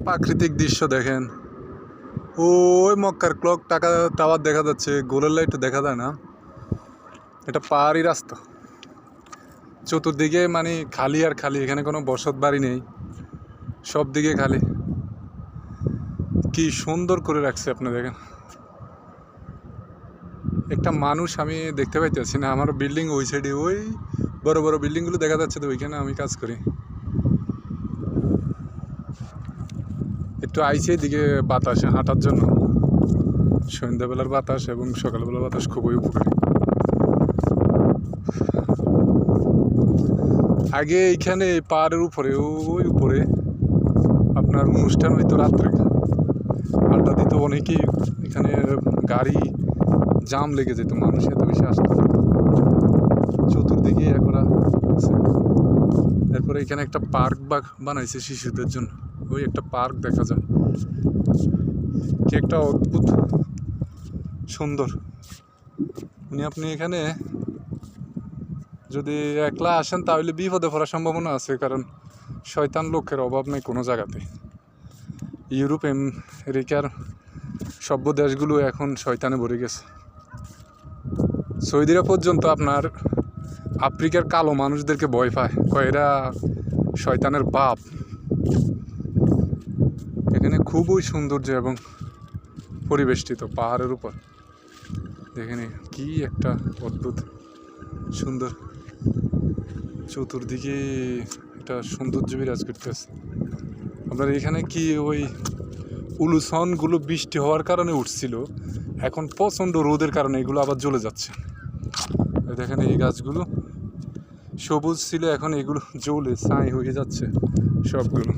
প্রাকৃতিক দৃশ্য দেখেন। ওই মক্কার ক্লক টাওয়ার দেখা যাচ্ছে, গোলের লাইট দেখা যায় না। এটা পাহাড়ি রাস্তা, চতুর্দিকে মানে খালি আর খালি, এখানে কোনো বসত বাড়ি নেই, সব দিকে খালি। কি সুন্দর করে রাখছে আপনি দেখেন। একটা মানুষ আমি দেখতে পাইতেছি না। আমার বিল্ডিং ওই সাইডে, ওই বড় বড় বিল্ডিংগুলো দেখা যাচ্ছে, তো ওইখানে আমি কাজ করি। একটু আইসে দিকে বাতাসে হাঁটার জন্য, সন্ধ্যাবেলার বাতাস এবং সকালবেলার বাতাস খুবই উপকারী। আগে এইখানে পাহাড়ের উপরে, ওই উপরে আপনার অনুষ্ঠান হইতো রাত্রে, আড্ডা দিত অনেকেই। এখানে গাড়ি জাম লেগে যেত, মানুষ এত বেশি আসতো। চতুর্দিকে করা আছে। এরপরে এখানে একটা পার্ক বানাইছে শিশুদের জন্য, ওই একটা পার্ক দেখা যায়। কি একটা অদ্ভুত সুন্দর। আপনি এখানে যদি একলা আসেন তাহলে বিপদে পড়ার সম্ভাবনা আছে, কারণ শয়তান লোকের অভাব নেই কোনো জায়গাতে। ইউরোপ আমেরিকার সভ্য দেশগুলো এখন শয়তানে ভরে গেছে। সৌদিরা পর্যন্ত আপনার আফ্রিকার কালো মানুষদেরকে ভয় পায়, কয় এরা শয়তানের বাপ। এখানে খুবই সৌন্দর্য এবং পরিবেষ্টিত পাহাড়ের উপর। দেখেন কি একটা অদ্ভুত সুন্দর, চতুর্দিকে একটা সৌন্দর্য বিরাজ করতেছে। আপনার এখানে কি ওই উলুসনগুলো বৃষ্টি হওয়ার কারণে উঠছিল, এখন প্রচণ্ড রোদের কারণে এগুলো আবার জ্বলে যাচ্ছে। দেখেন এই গাছগুলো সবুজ ছিল, এখন এগুলো জ্বলে ছাই হয়ে যাচ্ছে সবগুলো।